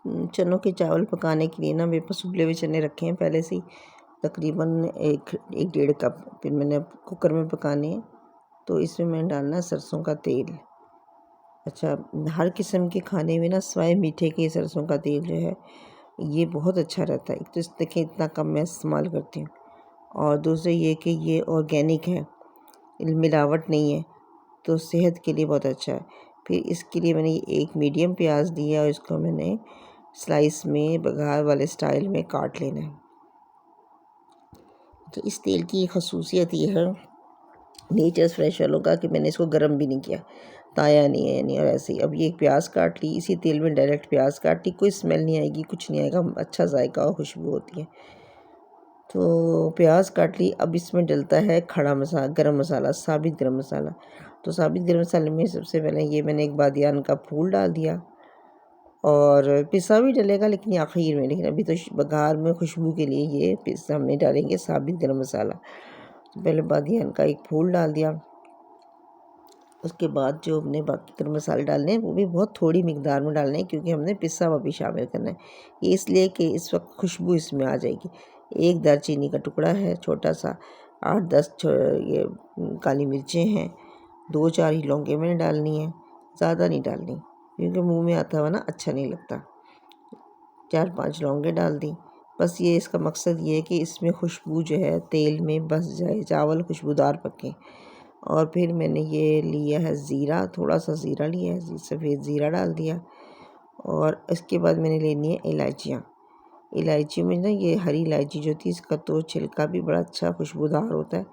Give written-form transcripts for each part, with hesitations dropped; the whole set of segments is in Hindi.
चनों के चावल पकाने के लिए ना मेरे पास उबले हुए चने रखे हैं पहले से ही, तकरीबन एक डेढ़ कप। फिर मैंने कुकर में पकाने हैं, तो इसमें मैंने डालना है सरसों का तेल। अच्छा, हर किस्म के खाने में ना सिवाय मीठे के सरसों का तेल जो है ये बहुत अच्छा रहता है। एक तो इस देखिए इतना कम मैं इस्तेमाल करती हूँ, और दूसरे ये कि ये ऑर्गेनिक है, मिलावट नहीं है, तो सेहत के लिए बहुत अच्छा है। फिर इसके लिए मैंने एक मीडियम प्याज दिया और इसको मैंने स्लाइस में बघार वाले स्टाइल में काट लेना है। तो इस तेल की एक खसूसियत ये है नेचर्स फ्रेश वालों का कि मैंने इसको गर्म भी नहीं किया, ताया नहीं है यानी। और ऐसे ही अब ये एक प्याज काट ली, इसी तेल में डायरेक्ट प्याज काट ली, कोई स्मेल नहीं आएगी, कुछ नहीं आएगा, अच्छा जायका और खुशबू होती है। तो प्याज काट ली। अब इसमें डलता है खड़ा मसाला, गरम मसाला, साबित गरम मसाला। तो साबित गरम मसाले में सबसे पहले ये मैंने एक बादियान का फूल डाल दिया, और पिसा भी डलेगा लेकिन ये आखिर में, लेकिन अभी तो बघार में खुशबू के लिए ये पिसा में डालेंगे साबित गरम मसाला। तो पहले बादियान का एक फूल डाल दिया। उसके बाद जो हमने बाकी गरम मसाले डालने हैं वो भी बहुत थोड़ी मिकदार में डालने हैं, क्योंकि हमने पिसा हुआ भी शामिल करना है। ये इसलिए कि इस वक्त खुशबू इसमें आ जाएगी। एक दालचीनी का टुकड़ा है छोटा सा, 8-10 ये काली मिर्चें हैं, 2-4 ही लौंगे मैंने डालनी है, ज़्यादा नहीं डालनी क्योंकि मुंह में आता हुआ ना अच्छा नहीं लगता। 4-5 लौंगे डाल दी। बस ये इसका मकसद ये है कि इसमें खुशबू जो है तेल में बस जाए, चावल खुशबूदार पके। और फिर मैंने ये लिया है ज़ीरा, थोड़ा सा ज़ीरा लिया है, सफ़ेद ज़ीरा डाल दिया। और इसके बाद मैंने लेनी है इलायचियाँ। इलायचियों में ना ये हरी इलायची जो थी इसका तो छिलका भी बड़ा अच्छा खुशबूदार होता है,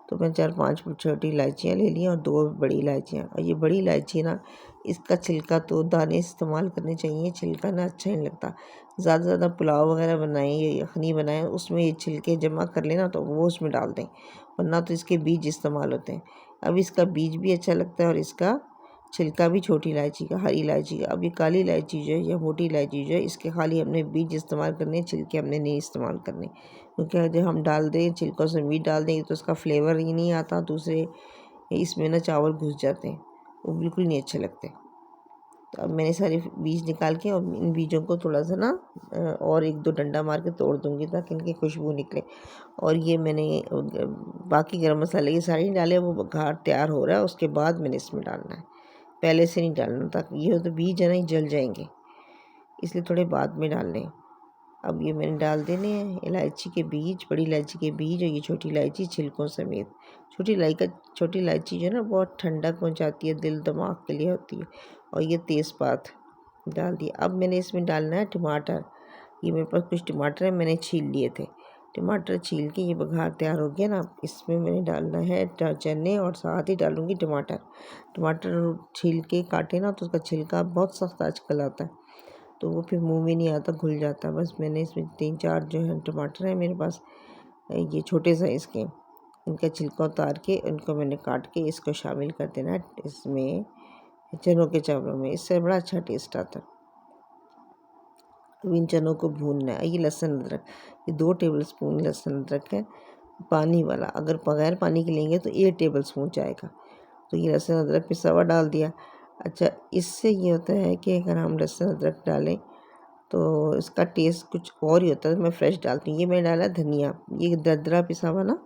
तो मैं 4-5 छोटी इलायचियाँ ले ली और 2 बड़ी इलायचियाँ। और ये बड़ी इलायची ना, इसका छिलका तो दाने इस्तेमाल करने चाहिए, छिलका ना अच्छा नहीं लगता। ज़्यादा से ज़्यादा पुलाव वगैरह बनाएं या यखनी बनाएं उसमें ये छिलके जमा कर लेना तो वो उसमें डाल दें, वरना तो इसके बीज इस्तेमाल होते हैं। अब इसका बीज भी अच्छा लगता है और इसका छिलका भी, छोटी इलायची का, हरी इलायची का। अब ये काली इलायची जो है या मोटी इलायची जो है इसके खाली हमने बीज इस्तेमाल करने, छिलके हमने नहीं इस्तेमाल करने, क्योंकि जब हम डाल दें छिलकों से मीट डाल देंगे तो उसका फ्लेवर ही नहीं आता। दूसरे इसमें ना चावल घुस जाते हैं, वो बिल्कुल नहीं अच्छे लगते। तो अब मैंने सारे बीज निकाल के और इन बीजों को थोड़ा सा ना और 1-2 डंडा मार के तोड़ दूँगी ताकि इनकी खुशबू निकले। और ये मैंने बाकी गरम मसाले ये सारे नहीं डाले, वो बघार तैयार हो रहा है उसके बाद मैंने इसमें डालना है, पहले से नहीं डालना, ताकि ये तो बीज है ना ये जल जाएंगे, इसलिए थोड़े बाद में डालने हैं। अब ये मैंने डाल देने हैं इलायची के बीज, बड़ी इलायची के बीज और ये छोटी इलायची छिलकों समेत। छोटी इलायची जो है ना बहुत ठंडक पहुंचाती है, दिल दिमाग के लिए होती है। और ये तेज़पात डाल दिया। अब मैंने इसमें डालना है टमाटर। ये मेरे पास कुछ टमाटर है, मैंने छील लिए थे। टमाटर छील के ये बघार तैयार हो गया ना, इसमें मैंने डालना है चने और साथ ही डालूँगी टमाटर। टमाटर छील के काटे ना तो उसका छिलका बहुत सख्त आजकल आता है, तो वो फिर मुंह में नहीं आता, घुल जाता। बस मैंने इसमें 3-4 जो है टमाटर हैं मेरे पास, ये छोटे साइज़ के, इनका छिलका उतार के इनको मैंने काट के इसको शामिल कर देना है इसमें चनों के चावलों में, इससे बड़ा अच्छा टेस्ट आता है। अब इन चनों को भूनना है। ये लहसुन अदरक, ये 2 टेबलस्पून लहसुन अदरक है, पानी वाला। अगर बगैर पानी के लेंगे तो 1 टेबलस्पून जाएगा। तो ये लहसुन अदरक पिसा हुआ डाल दिया। अच्छा, इससे ये होता है कि अगर हम लहसुन अदरक डालें तो इसका टेस्ट कुछ और ही होता है। मैं फ्रेश डालती हूँ। ये मैंने डाला धनिया, ये दरदरा पिसा हुआ ना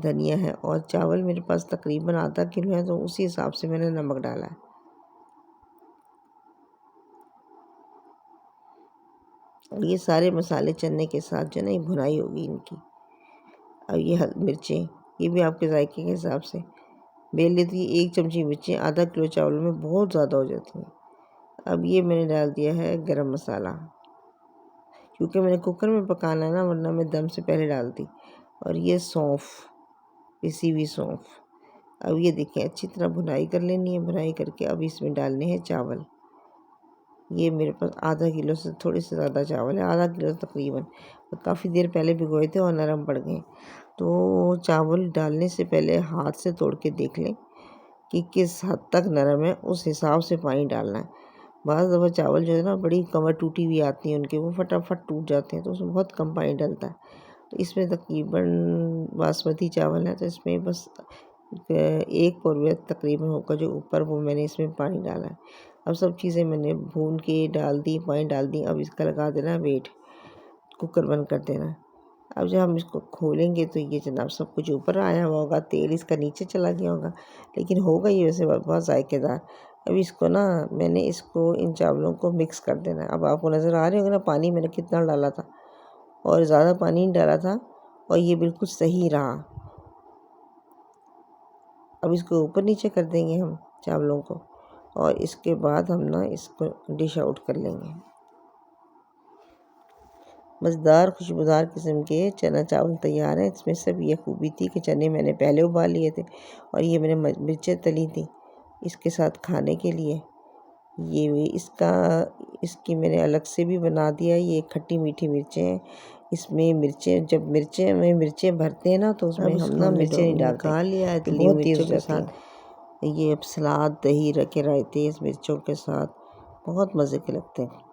धनिया है। और चावल मेरे पास तकरीबन आधा किलो है, तो उसी हिसाब से मैंने नमक डाला है। और ये सारे मसाले चने के साथ जो है ना ये भुनाई होगी इनकी। अब ये मिर्चें, ये भी आपके जायके के हिसाब से बेल लेती है। 1 चमची मिर्चें आधा किलो चावल में बहुत ज़्यादा हो जाती हैं। अब ये मैंने डाल दिया है गरम मसाला, क्योंकि मैंने कुकर में पकाना है ना, वरना मैं दम से पहले डालती। और ये सौंफ, पिसी हुई सौंफ। अब ये देखिए अच्छी तरह भुनाई कर लेनी है। भुनाई करके अब इसमें डालने हैं चावल। ये मेरे पास आधा किलो से थोड़े से ज़्यादा चावल है, आधा किलो तकरीबन। काफ़ी देर पहले भिगोए थे और नरम पड़ गए। तो चावल डालने से पहले हाथ से तोड़ के देख लें कि किस हद तक नरम है, उस हिसाब से पानी डालना है। बाज़ दफ़ा चावल जो है ना बड़ी कमर टूटी हुई आती है उनके, वो फटाफट टूट जाते हैं, तो उसमें बहुत कम पानी डलता है। तो इसमें तकरीबन बासमती चावल है तो इसमें बस एक पौवा तकरीबन होगा जो ऊपर, वो मैंने इसमें पानी डाला है। अब सब चीज़ें मैंने भून के डाल दी, पानी डाल दी। अब इसका लगा देना वेट, कुकर बंद कर देना। अब जब हम इसको खोलेंगे तो ये जनाब सब कुछ ऊपर आया हुआ होगा, तेल इसका नीचे चला गया होगा, लेकिन होगा ये वैसे बहुत जायकेदार। अब इसको ना मैंने इसको इन चावलों को मिक्स कर देना है। अब आपको नज़र आ रहे होंगे ना पानी मैंने कितना डाला था, और ज़्यादा पानी नहीं डाला था, और ये बिल्कुल सही रहा। अब इसको ऊपर नीचे कर देंगे हम चावलों को, और इसके बाद हम ना इसको डिश आउट कर लेंगे। मज़ेदार खुशबूदार किस्म के चना चावल तैयार हैं। इसमें सब ये खूबी थी कि चने मैंने पहले उबाल लिए थे, और ये मैंने मिर्चें तली थी इसके साथ खाने के लिए। ये इसकी मैंने अलग से भी बना दिया। ये खट्टी मीठी मिर्चें हैं। इसमें मिर्चें, जब मिर्चें में मिर्चें भरते हैं ना, तो उसमें हम ना मिर्चें नहीं डालते, निकाल लिया है, बहुत तेज़ के साथ। ये अब सलाद दही रखे रायते इस मिर्चों के साथ बहुत मज़े के लगते हैं।